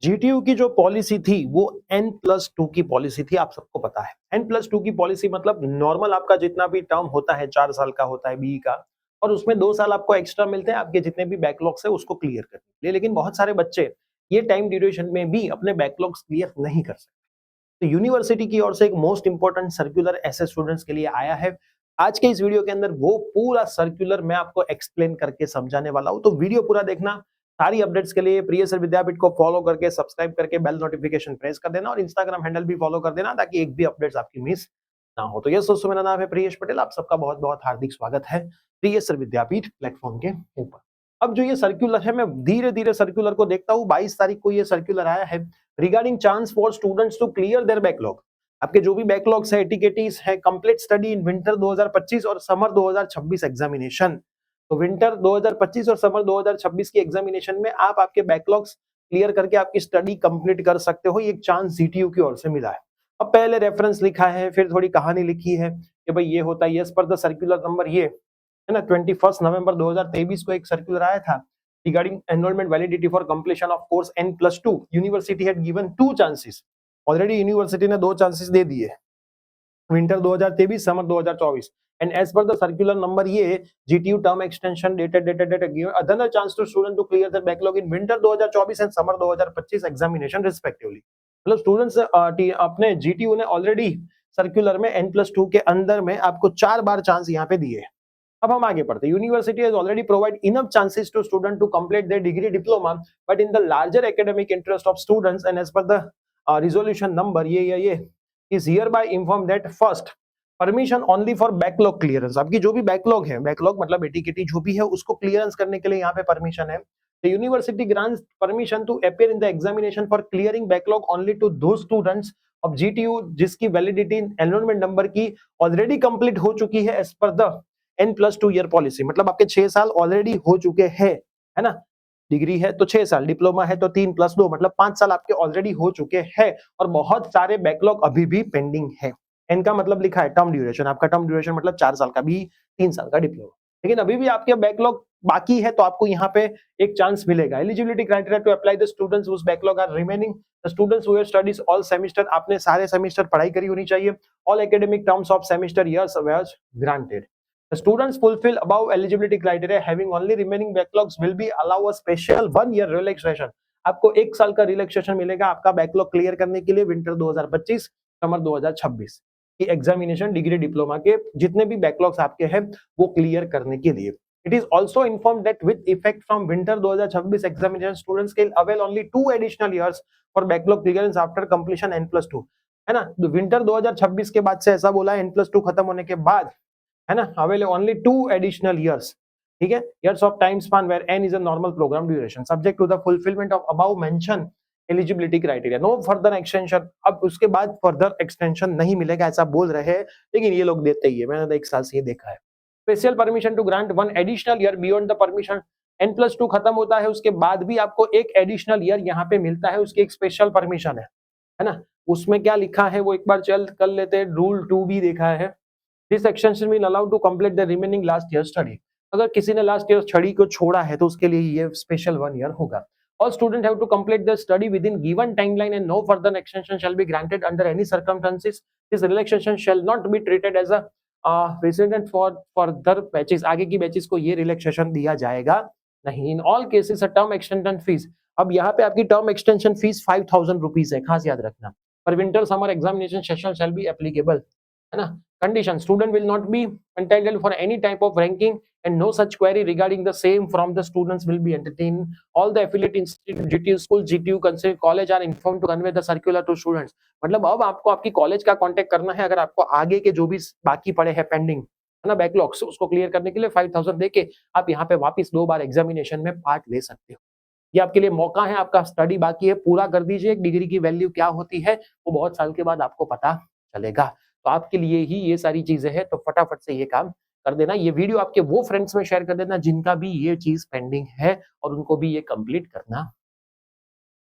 GTU की जो policy थी वो N+2 की पॉलिसी थी, आप सबको पता है। N+2 की पॉलिसी मतलब नॉर्मल आपका जितना भी टर्म होता है 4 साल का होता है बीई का, और उसमें 2 साल आपको एक्स्ट्रा मिलते हैं आपके जितने भी बैकलॉग्स है उसको क्लियर करने के लिए। लेकिन बहुत सारे बच्चे ये टाइम ड्यूरेशन में भी अपने बैकलॉग्स क्लियर नहीं कर सकते। तो यूनिवर्सिटी की ओर से एक मोस्ट इंपॉर्टेंट सर्कुलर ऐसे स्टूडेंट्स के लिए आया है। आज के इस वीडियो के अंदर वो पूरा सर्कुलर मैं आपको एक्सप्लेन करके समझाने वाला हूं, तो वीडियो पूरा देखना। सारी अपडेट्स के लिए प्रिय सर विद्यापीठ को फॉलो करके सब्सक्राइब करके बेल नोटिफिकेशन प्रेस कर देना और इंस्टाग्राम हैंडल भी फॉलो कर देना ताकि एक भी अपडेट्स आपकी मिस ना हो। तो यस दोस्तों, मेरा नाम है प्रियेश पटेल, आप सबका बहुत बहुत हार्दिक स्वागत है प्रिय सर विद्यापीठ प्लेटफॉर्म के ऊपर। अब जो ये सर्कुलर है, मैं धीरे धीरे सर्कुलर को देखता हूँ। 22 तारीख को ये सर्कुलर आया है regarding chance for students to clear their backlog. आपके जो भी बैकलॉग्स है, टिकेटीज है, कंप्लीट स्टडी इन विंटर 2025 और समर 2026 एग्जामिनेशन। तो विंटर 2025 और समर 2026 की एग्जामिनेशन में आप आपके बैकलॉग्स क्लियर करके आपकी स्टडी कंप्लीट कर सकते हो। ये एक चांस जीटीयू की ओर से मिला है। अब पहले रेफरेंस लिखा है, फिर थोड़ी कहानी लिखी है कि भाई ये होता है। यस पर द सर्कुलर नंबर ये है ना 21 नवंबर 2023 को एक सर्कुलर आया था regarding enrolment validity for completion of course N+2। University had given 2 chances. Already university ने 2 चांसेस दे दिए, winter 2023 summer 2024, and as per the circular number ये GTU term extension dated give another chance to student to clear their backlog in winter 2024 and summer 2025 examination respectively। मतलब students अपने GTU ने already circular में N+2 के अंदर में आपको 4 बार chance यहाँ पे दिए। अब हम आगे बढ़ते हैं। University has already provide enough chances to student to complete their degree diploma but in the larger academic interest of students and as per the resolution number ये is hereby informed that first permission only for backlog clearance. आपकी जो भी backlog है, backlog मतलब ATKT जो भी है उसको क्लियरेंस करने के लिए यहाँ पे परमिशन है। The university grants permission to appear in the examination for clearing backlog only to those students of GTU जिसकी वैलिडिटी एनरोलमेंट नंबर की ऑलरेडी कंप्लीट हो चुकी है as per the N+2 year policy. मतलब आपके 6 साल ऑलरेडी हो चुके हैं, है ना। डिग्री है तो 6 साल, डिप्लोमा है तो 3 + 2 मतलब 5 साल आपके ऑलरेडी हो चुके हैं और बहुत सारे बैकलॉग अभी भी पेंडिंग है। एन का मतलब लिखा है टर्म ड्यूरेशन, आपका टर्म ड्यूरेशन मतलब 4 साल का भी, 3 साल का डिप्लोमा। लेकिन अभी भी आपके बैकलॉग बाकी है तो आपको यहाँ पे एक चांस मिलेगा। Eligibility criteria to apply the students whose backlog are remaining the students who have studies all semester. आपने सारे सेमेस्टर पढ़ाई करी होनी चाहिए। All academic terms of semester years was granted. The students fulfill above eligibility criteria having only remaining backlogs will be allow a special 1 year relaxation। आपको 1 साल का relaxation मिलेगा आपका बैकलॉग क्लियर करने के लिए विंटर 2025 समर 2026 की एग्जामिनेशन डिग्री डिप्लोमा के जितने भी बैकलॉग्स आपके हैं वो क्लियर करने के लिए। It is also informed that with effect from winter 2026 examination students can avail only 2 additional years for backlog clearance after completion N+2। है ना, तो विंटर 2026 के बाद से ऐसा बोला है N+2 खत्म होने के बाद, है ना, अवेल ओनली 2 एडिशनल ईयर्स। ठीक है, years of time span where N is a normal programme duration subject to the fulfilment of above mention eligibility criteria, no further extension. अब उसके बाद फर्दर एक्सटेंशन नहीं मिलेगा ऐसा बोल रहे हैं, लेकिन ये लोग देते ही है, मैंने तो 1 साल से ये देखा है। Special permission to grant 1 additional year beyond the permission. N+2 खत्म होता है उसके बाद भी आपको एक एडिशनल ईयर यहाँ पे मिलता है, उसकी एक स्पेशल परमिशन है ना। उसमें क्या लिखा है वो एक बार चल कर लेते हैं। रूल 2 भी देखा है। This extension will allow to complete the remaining last year study। अगर किसी ने लास्ट ईयर स्टडी को छोड़ा है तो उसके लिए ये स्पेशल 1 ईयर होगा। All students have to complete their study within given timeline and no further extension shall be granted under any circumstances। This relaxation shall not be treated as a precedent for further batches। आगे की batches को ये relaxation दिया जाएगा नहीं। In all cases a term extension fees। अब यहाँ पे आपकी टर्म एक्सटेंशन फीस 5000 रुपीज है, खास याद रखना। पर winter summer examination session shall be applicable, है ना। Condition: student will not be entitled for any type of ranking and no such query regarding the same from the students will be entertained। All the affiliate institute GTU school GTU college are informed to convey the circular to students। मतलब अब आपको आपकी college का contact करना है अगर आपको आगे के जो भी बाकी पड़े हैं पेंडिंग, है ना, बैकलॉग्स, उसको क्लियर करने के लिए 5000 देके आप यहाँ पे वापस 2 बार एग्जामिनेशन में पार्ट ले सकते हो। ये आपके लिए मौका है, आपका स्टडी बाकी है, पूरा कर दीजिए। डिग्री की वैल्यू क्या होती है वो बहुत साल के बाद आपको पता चलेगा। तो आपके लिए ही ये सारी चीजें हैं, तो फटाफट से ये काम कर देना। ये वीडियो आपके वो फ्रेंड्स में शेयर कर देना जिनका भी ये चीज पेंडिंग है और उनको भी ये कंप्लीट करना।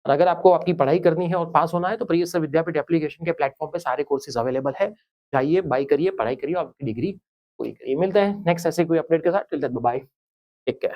और अगर आपको आपकी पढ़ाई करनी है और पास होना है तो प्रिय सर विद्यापीठ एप्लीकेशन के प्लेटफॉर्म पे सारे कोर्सेज अवेलेबल है। जाइए, बाय करिए, पढ़ाई करिए और आपकी डिग्री पूरी करिए। मिलते हैं नेक्स्ट ऐसे कोई अपडेट के साथ। Till then bye, take care.